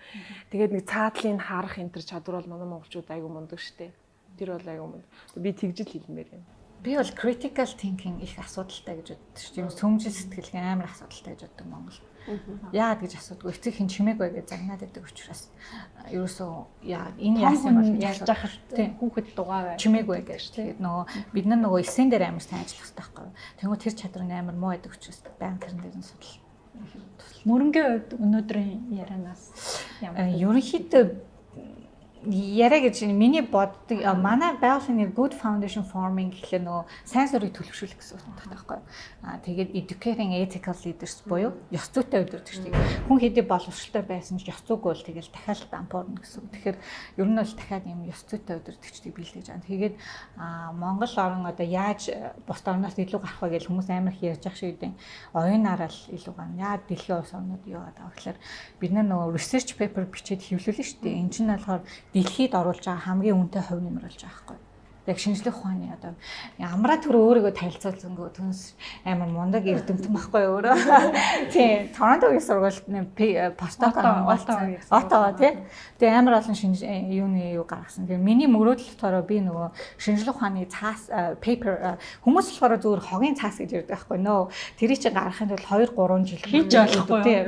тэгээд нэг цаадлыг харах энэ төр чадвар бол манай монголчууд айгу мундаг штэ. Тэр бол айгу мундаг. Би тэгжил хэлмээр юм. Би бол critical thinking их асуудалтай гэж боддог шүү дээ. Сүмжил сэтгэлгээ амар асуудалтай гэж боддог Монгол. Яагаад гэж асуудгүй. Эцэг хин чимээгүй гэж загнаад байдаг учраас ерөөсөө яа энэ яасан бол яаж яхах хүүхэд дугаа бай. Чимээгүй гэж. Тэгээд нөгөө бид нар нөгөө эсэн дээр амар сайн ажиллах хэрэгтэй байхгүй. Тэнгүү тэр чадвар нь амар муу байдаг учраас баян тэрэн дээр нь судал. Мөрөнгийн хувьд өнөөдрийн ярианаас ямар ерөнхийдөө яриа гэж миний боддог манай байгууллагын good foundation forming гэхлээр нөгөө сайн сурыг төлөвшүүлэх гэсэн утгатай байхгүй. Тэгээд educating ethical leaders буюу ёс зүйтэй өдөртөгч тийм хүн хэдий боловсролтой байсан ч ёс зүйг бол тэгэл дахиад дампуурна гэсэн. Тэгэхээр ер нь бол дахиад юм ёс зүйтэй өдөртөгчдийг биелгэж байгаа. Тэгээд Монгол орн одоо яаж бусад орноос илүү гарах вэ гэж хүмүүс амар их ярьж байгаа шиг үгүй. Оюунаараа л илүү гана. Яа дэлхийн улс орнууд юу байгаа гэхээр бид нөгөө research paper бичээд хэвлүүлнэ шүү дээ. Энэ чинь болохоор дэлхийд оруулж байгаа хамгийн үнэтэй хувь нэмэр болж байгаа байхгүй. Яг шинжлэх ухааны одоо амраа төр өөрийгөө танилцуулсангүй түнс амар мундаг эрдэмтэн байхгүй өөрөө. Тийм, Торонтогийн сургуульд постдок онгоолцсон. Отоо тий. Тэгээ амар олон юуны юу гаргасан. Тэгээ миний мөрөөдөл болохоор би нөгөө шинжлэх ухааны цаас paper хүмүүс болохоор зөвхөн хогийн цаас гэж ярьдаг байхгүй нөө. Тэрийг чи гаргахын тулд 2-3 жил хийж болохгүй тий.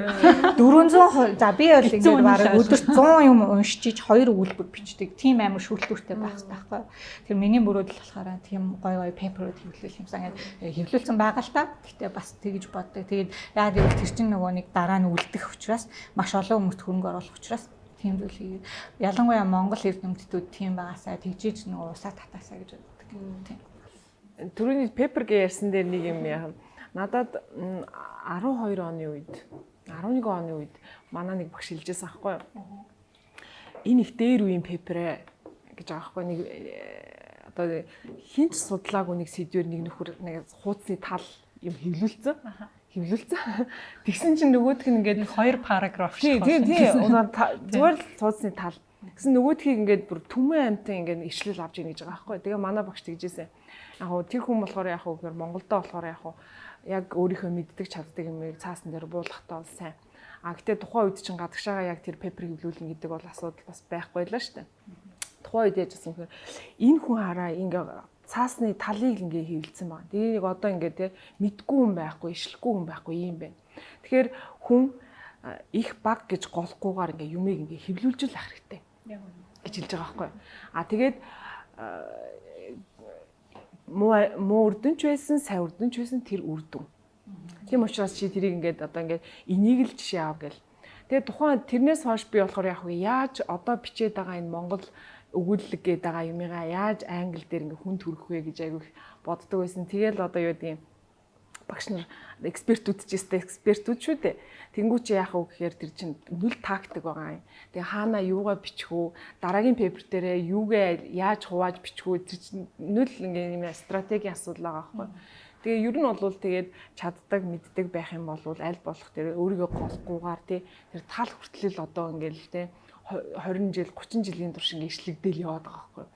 400 за би бол ингээд бараг өдөрт 100 юм уншиж 2 өгүүлбэр бичдэг. Тийм амар шүүлтүүртэй байх хэрэгтэй байхгүй. Тэр миний мөрөөдөл болохоор тийм гой пейперүүд хэвлүүлэх юмсан хэвлүүлсэн байгаа л та. Гэтэ бас тэгж боддог. Тэгээд яагаад гэвэл тэр чинь нөгөө нэг дараа нь үлдэх учраас маш олон хүмүүст хөрөнгө оруулах учраас тийм зүйл хийгээд ялангуяа Монгол эрдэмтдүүд тийм байгаасаа тэгжиж нөгөө усаа татаасаа гэж боддог. Тийм. Түрүүний пейпер гээ ярьсан дээр нэг юм яа. Надад 12 оны үед 11 оны үед манай нэг багш хэлжсэн аахгүй юу. Энэ их дээр үеийн пейперэ гэж байгаа аахгүй нэг одоо хинч судлаагүй нэг сэдвэр нэг нөхөр нэг хуудасны тал юм хэвлүүлсэн. Тэгсэн чинь нөгөөх нь ингээд 2 параграф шиг байна. Тийм. Зүгээр л хуудасны тал. Тэгсэн нөгөөдхийг ингээд бүр түмэн амтан ингээд ишлэл авч ийн гэж байгаа аахгүй. Тэгээ манай багш тэгжээсэн. Яг хөө тэр хүн болохоор яг хөө гэхээр Монголдо болохоор яг хөө яг өөрийнхөө мэддэг чаддаг юмыг цаасан дээр буулгахтаа бол сайн. Гэтээ тухайн үед чинь гадагшаага яг тэр пейпер хэвлүүлнэ гэдэг бол асуудал бас байхгүй л шүү дээ. Тухайн үед яжсэн юм хэрэг энэ хүн хараа ингээ цаасны талыг ингээ хэвлэлсэн байна. Тэрийг одоо ингээ те мэдгүй хүн байхгүй, ишлэхгүй хүн байхгүй юм байна. Тэгэхээр хүн их баг гэж голохгүйгээр ингээ юмыг ингээ хэвлүүлж л ах хэрэгтэй. гэж хэлж байгаа байхгүй. Тэгээд муу үрдэнч байсан, сайн үрдэнч байсан тэр үрдэн. Тийм учраас чи тэрийг ингээд одоо ингээд энийг л жишээ аав гэл. Тэгээд тухайн тэрнээс хойш би болохоор яг яаж одоо бичээд байгаа энэ Монгол өгүүлэг гээд байгаа юмыгаа яаж англи дээр ингээ хүн төрөх вэ гэж айгүй боддог байсан. Тэгэл одоо юу гэдэг юм багш нар экспертүүд ч гэсэн экспертүүд шүү дээ. Тэнгүү чи яах вэ гэхээр тэр чинь нүл тактик байгаа юм. Тэгээ хаана юугаа бичих үү? Дараагийн пейпер дээрээ юугээ яаж хувааж бичих үү? Тэр чинь нүл ингээ юм стратегийн асуудал байгаа байхгүй. Тэгээ ер нь бол тэгээд чаддаг, мэддэг байх юм бол аль болох тэр өөрийгөө голохгүйгээр тэр тал хүртэл одоо ингээл те 20 жил 30 жилийн турш ингээ ишлэгдээл яваад байгаа байхгүй.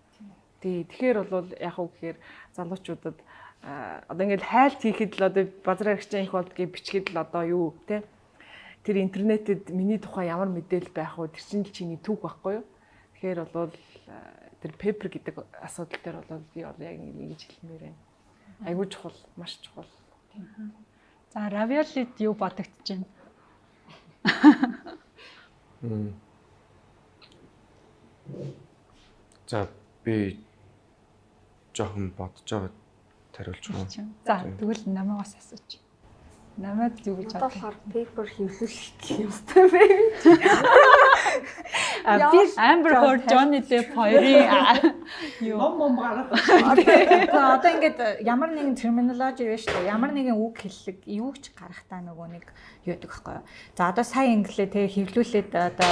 Тэгэхээр бол яах вэ гэхээр залуучуудад одоо ингээд хайлт хийхэд л одоо базар хэрэгчийн их болдгийг бичгээд л одоо юу те тэр интернетэд миний тухай ямар мэдээлэл байх вэ тэр чинь л чиний түүх байхгүй юу. Тэгэхээр бол тэр пейпер гэдэг асуудал дээр бол би одоо яг ингэж хэлмээр байна. Айгуу чухал, маш чухал. За равиолид юу бодогдож байна? За би жоохон бодож байгаа тариулж байна. За тэгвэл намайгаас асууж. Намайг юу гэж бодлохоор пейпер хэвлүүлэх юм өстэй бэ. Би Amber Heard, Johnny Depp хоёрын юу Ном гараад. одоо ингээд ямар нэгэн терминологи байна шүү дээ. Ямар нэгэн үг хэллэг юу ч гарахтаа нөгөө нэг юу гэдэг байхгүй юу. За одоо сайн инглээ те хэвлүүлээд одоо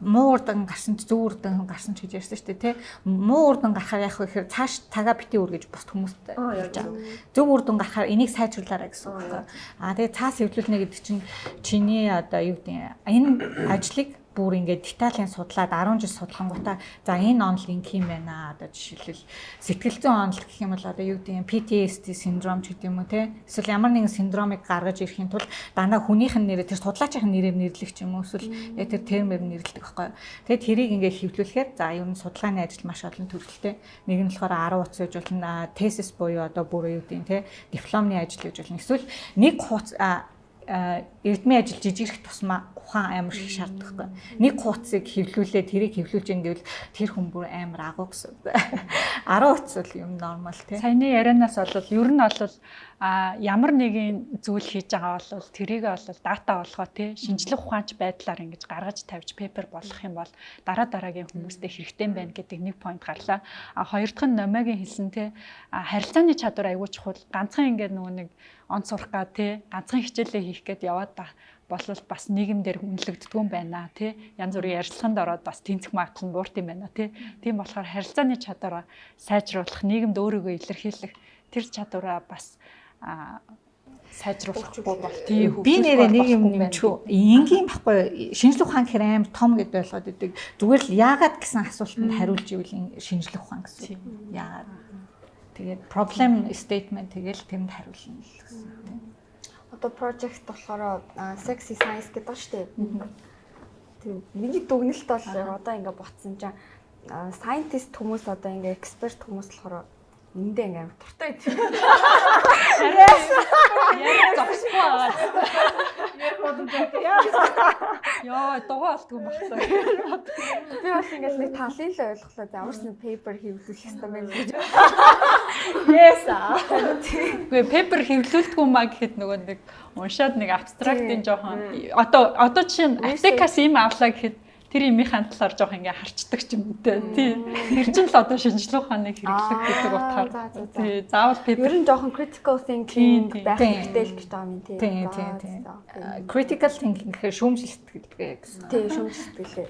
муу урдан гарсан ч зөв урдан гарсан ч гэж ярьсан шүү дээ те. Муу урдан гарахаар яах вэ гэхээр цааш цагаа бити үр гэж бусд хүмүүст ярьж байгаа. Зөв урдан гарахаар энийг сайжруулаарай гэсэн үг байхгүй юу. Тэгээ цаас хэвлүүлнэ гэдэг чинь чиний одоо юу гэдэг энэ ажлыг бүр ингээд деталийн судлаад 10 жил судлангуудаа за энэ онол ингэх юм байна. Одоо жишээлбэл сэтгэл зүйн онол гэх юм бол одоо юу гэдэг PTSD синдром ч гэдэг юм уу те. Эсвэл ямар нэгэн синдромыг гаргаж ирэхийн тулд дандаа хүнийх нь нэрээр тэр судлаачийн нэрээр нэрлэх ч юм уу эсвэл тэр термээр нэрлэдэг байхгүй. Тэгээд тэрийг ингээд хэвлүүлэхээр за ер нь судалгааны ажил маш олон төрөлтэй. Нэг нь болохоор 10 утас гэж болно. Thesis буюу одоо бүр юу гэдэг те дипломны ажил гэж болно. Эсвэл нэг эрдмийн ажил жижигрэх тусмаа ухаан амар их шаардлагагүй. Нэг хуудсыг хэвлүүлээ, тэрийг хэвлүүлж ингэвэл тэр хүн бүр амар агуу гэсэн. 10 утас бол юм нормал тий. Саяны ярианаас бол ер нь бол ямар нэгэн зүйл хийж байгаа бол тэрийг бол дата болгоо тий шинжлэх ухаанч байдлаар ингэж гаргаж тавьж пепер болгох юм бол дараагийн хүмүүстэй хэрэгтэй байна гэдэг нэг point гарлаа. Хоёр дахь нь номогийн хэлсэн тий харилцааны чадвар аягүй чухал. Ганцхан ингэ нөгөө нэг он сурах га тий ганцхан хичээлээ хийх гээд яваад болвол бас нийгэмдэр үнэлэгддэг юм байна тий янз бүрийн ярилцлаганд ороод бас тэнцэх магадлал нь буурт юм байна тий тийм болохоор харилцааны чадвараа сайжруулах нийгэмд өөрийгөө илэрхийлэх тэр чадвараа бас сайжруулахгүй бол тийм би нэрээ нэг юм нэмчихв энгийн баггүй шинжлэх ухаан гэхээр амар том гэд ойлгоод идэг зүгээр л яагаад гэсэн асуултанд хариулж ивэл шинжлэх ухаан гэсэн яагаад тэгээд problem statement тэгэл тэнд хариулна л гэсэн. Одоо project болохоор sexy science гэдэг ба штэ. Тэг миний дүгнэлт бол одоо ингээ ботсон чинь scientist хүмүүс одоо ингээ expert хүмүүс болохоор эндээ ингээ амар туртай байт. Яа зогсохгүй аа. Яа дугаа алдгүй багсаа. Би бол ингээл нэг талын л ойлголоо. Зааварсан paper хэвлүүлэх хэрэгтэй байна гэж. Yes. Үгүй paper хэвлүүлдэггүй маа гэхэд нөгөө нэг уншаад нэг абстрактын жоохон одоо чинь аптекаас юм авлаа гэхэд тэр имийнхаа талаар жоох ингээ харцдаг ч юм уу те. Тий. Тэр чинь л одоо шинжлэх ухааны хэрэглэх гэдэг утгаар. Тий. Заавал ер нь жоохон critical thinking байх хэрэгтэй л гэж байгаа юм тий. Тий. Critical thinking гэхээр шүүмжил сэтгэлгээ гэсэн. Тий, шүүмжил сэтгэлгээ.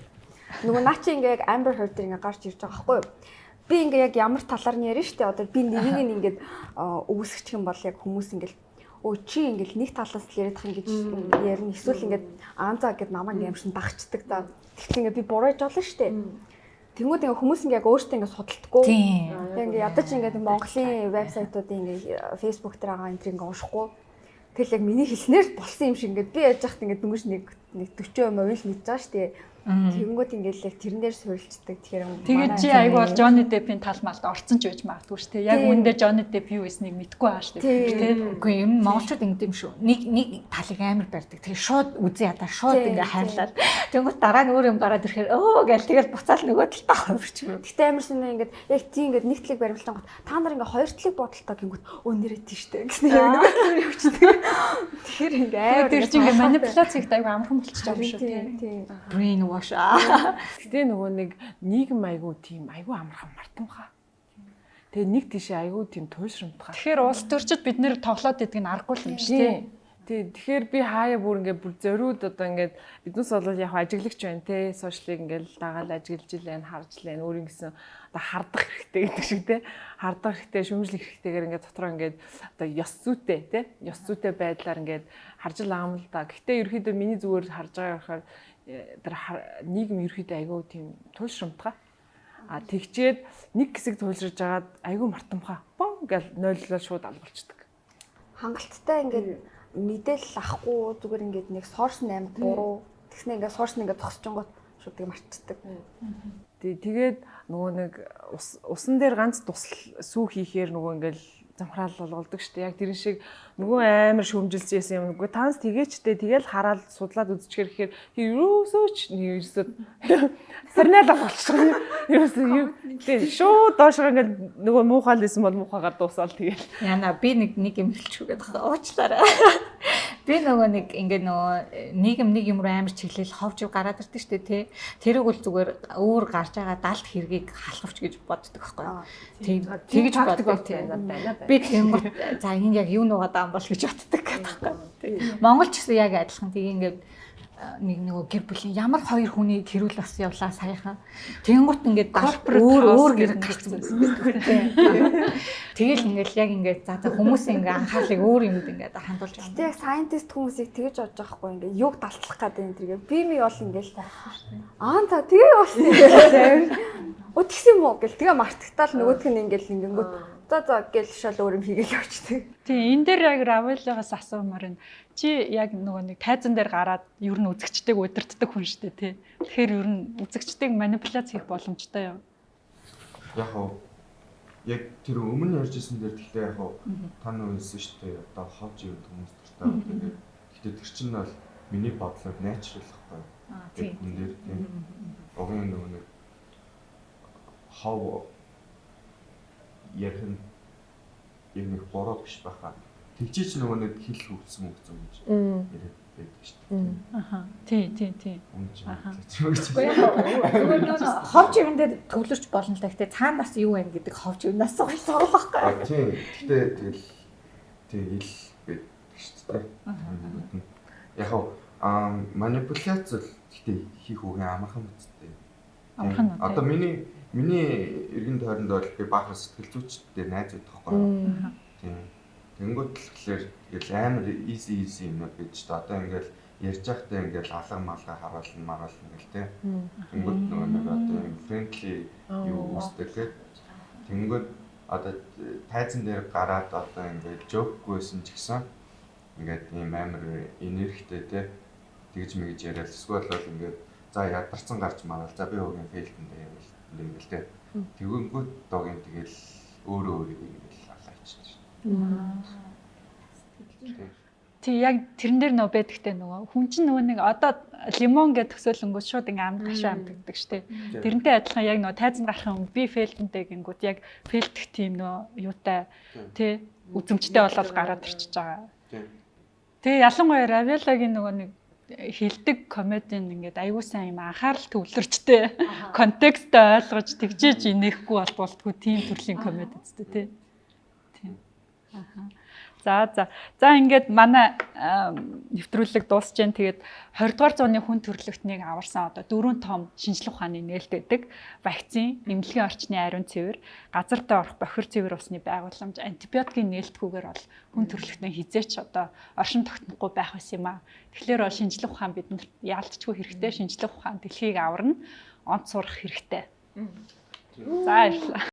Нөгөө наа чи ингээ яг Amber Heard ингээ гарч ирж байгаа байхгүй юу? Би ингээ яг ямар талаар нь ярина штэ. Одоо би нэгийг ингээд үүсгэх юм бол яг хүмүүс ингээл чи ингээл нэг талаас л яриад байгаа гэж ярина. Эсвэл ингээд аанзаа гэд намайг юмшин багчдаг та. Тэгэхээр ингээ би бурууж олно штэ. Тэнгүүд ингээ хүмүүс ингээ яг өөртөө ингээ судалдаггүй. Ингээ ядаж ингээ Монголын вебсайтуудын ингээ Facebook дээр байгаа энэ ингээ уншихгүй. Тэгэл яг миний хэлснээр болсон юм шиг ингээ би яаж яхад ингээ дүнгийн нэг 40% л мэдж байгаа штэ. Тэнгүүд ингээл яг тэрэн дээр суурилчдаг. Тэгэхээр чи айгүй бол Johnny Depp-ийн тал малд орцсон ч байж магадгүй шүү дээ. Яг үүндээ Johnny Depp юу гэснийг мэдэхгүй байгаа шүү дээ. Үгүй юм монголчууд ингэдэм юм шүү. Нэг талыг амар барьдаг. Тэгээ шууд үзээ ядаа шууд ингээ хайрлаад. Тэнгүүд дараа нь өөр юм гараад ирэхээр гээл тэгэл буцаал нөгөө талдаа хувирч юм. Гэтэ амар шинэ ингээд яг тийм ингээд нэг талыг баримтлан гот та нар ингээ хоёр талыг бодолтой гингүүд нэрээ тийштэй гэсэн яг нэг талыг явчихдаг. Тэгэхээр ингээ амар тэр чинь ингээ манипуляцигт айгүй амархан болчихж байгаа юм шүү дээ. Brain Гэтэ нөгөө нэг нийгэм айгуу тийм айгуу амархан мартамхаа. Тэгээ нэг тийшээ айгуу тийм туйлшрамтхаа. Тэгэхээр улс төрчид бид нэр тоглоод идэг нь аргагүй юм шүү дээ. Тэгэхээр би хаяа бүр ингээд бүр зориуд одоо ингээд биднээс бол яг ажиглагч байна те сошиалыг ингээд дагаал ажиглаж лэн харж лэн өөрийн гэсэн одоо хардах хэрэгтэй гэдэг шиг те хардах хэрэгтэй шүмжлэх хэрэгтэйгээр ингээд дотроо ингээд одоо ёс зүйтэй те ёс зүйтэй байдлаар ингээд харж л аам л да. Гэхдээ ерөөхдөө миний зүгээр харж байгаа ярахаар тэр нийгэм ерөөхдөө айгүй тийм туйлшрамтгаа. Тэгчээд нэг хэсэг туйлшрж агаад айгүй мартамхаа. Бон гэл нойллоо шууд албалцдаг. Хангалттай ингээд мэдээлэл авахгүй зүгээр ингээд нэг source нь амар буруу. Тэгснэ ингээд source нь ингээд зогсчонгот шууд тийм мартчихдаг. Тэгээд нөгөө нэг усан дээр ганц тусал сүү хийхээр нөгөө ингээд замхраал болдог шүү дээ. Яг тэрэн шиг нөгөө амар шөмжилжсэн юм. Үгүй таанс тэгээчтэй тэгэл хараад судлаад үзчихэр гэхээр ерөөсөөч сарнаал болчихсон. Ерөөсөө шууд доошоо ингээд нөгөө муухай л исэн бол муухайгаар дуусаал тэгэл. Яна би нэг юм хэлчихв гэдэг уучлаарай. Би нөгөө нэг ингээд нөгөө нийгэм нэг юм руу амар чиглэл ховж гараад ирдэ штэ тий. Тэрийг бол зүгээр өөр гарч байгаа далд хэргийг халахвч гэж боддог байхгүй. Тэгж боддог тий. Би тэнгуут за энэ яг юу нугаад байгаа юм бол гэж боддог байхгүй. Монгол ч гэсэн яг адилхан тийг ингээд нэг нөгөө гэр бүлийн ямар хоёр хүний гэрүүл бас явлаа саяхан. Тэнгуут ингээд өөр гэр гарсан байсан. Тэгэл ингээд яг ингээд за хүмүүсийн ингээд анхаалыг өөр юмуд ингээд хандуулж байгаа. Гэтэ яг scientist хүмүүсийг тэгэж бодож байгаа хгүй ингээд юг далтлах гэдэг энэ тэргээ. Би ми бол ингээд аа за тэгээ явуулсан юм. Утгсан юм уу гэл тэгээ мартагтаал нөгөөдг нь ингээд ингэнгүүт за гэл шал өөр юм хийгээл явчихдаг. Тийм энэ дээр яг Равеллагаас асуумаар нь чи яг нөгөө нэг тайзан дээр гараад ер нь үзэгчдэг удирддаг хүн шүү дээ тий. Тэгэхээр ер нь үзэгчдийг манипуляц хийх боломжтой юу? Яг хоо яг тэр өмнө ярьжсэн дээр гэхдээ яг хоо та нөгөө хэлсэн шүү дээ. Одоо ховж ирэх хүмүүс төртэй байдаг. Гэхдээ тэр чинь бол миний бодлоор natural байхгүй. Тийм. Энэ дээр тийм. Огийн нөгөө нэг хов яг нэг бороо биш байхаа. Тэгжиж нөгөө нэг хэл хөвсөн гэж яриад байдаг шүү дээ. Аха. Тийм. Ховж ирэн дээр төвлөрч болно л да. Гэтэ цаанаас юу байна гэдэг ховж ирнээс асуух байхгүй. Тийм. Гэтэ тэгэл байдаг шүү дээ. Яг манипуляц л гэтэ хийх үгүй амархан үсттэй. Амархан үү? Одоо миний эргэн тойронд бол би баахан сэтгэл зүйчтэй найз байдаг байхгүй. Тийм. Тэнгүүд тэгэхээр тэгэл амар easy юм гэж та одоо ингээл ярьж байхдаа ингээл алга малга харуулна ингээл те. Тэнгүүд нөгөө нэг одоо friendly юу үстэй те. Тэнгүүд одоо тайзан дээр гараад одоо ингээл жокгүйсэн ч гэсэн ингээд ийм амар энергитэй те. Тэгж мэгж яриад эсвэл бол ингээд за ядарсан гарч марал за би өөрийн фейлтэндээ явал ингээл те. Тэгэнгүүт догийн тэгэл өөрөө ингээл алаач. Тэг яг тэрэн дээр нөө байдагтай нөгөө хүн чинь нөгөө нэг одоо лимон гэж төсөөлөнгүүд шууд ингээм гашаа амтдаг штэ. Тэрнтэй адилхан яг нөгөө тайзан гарахын би фейлтэнтэй гингүүд яг фейлтэх тийм нөгөө юутай тий үзэмжтэй болоод гараад ирчихэж байгаа. Тэгээ ялангуяа Равеллагийн нөгөө нэг хилдэг комедийн ингээд аягүй сайн юм анхаарал төвлөрчтэй контекстээ ойлгож тэгжээж инехгүй болтгоо тийм төрлийн комеди үстэй тий. За ингээд манай нэвтрүүлэг дуусж जैन. Тэгээд 20 дугаар зууны хүн төрөлхтнийг аварсан одоо 4 том шинжлэх ухааны нээлт байдаг. Вакцин, эмнэлгийн орчны ариун цэвэр, газартаа орох бохир цэвэр усны байгууламж, антибиотикийн нээлтгүйгээр бол хүн төрөлхтний хизээч одоо оршин тогтнохгүй байх байсан юм а. Тэгэхээр бол шинжлэх ухаан бидэнд яалтчгүй хэрэгтэй. Шинжлэх ухаан дэлхийг аварна, онц сурах хэрэгтэй. За баярлалаа.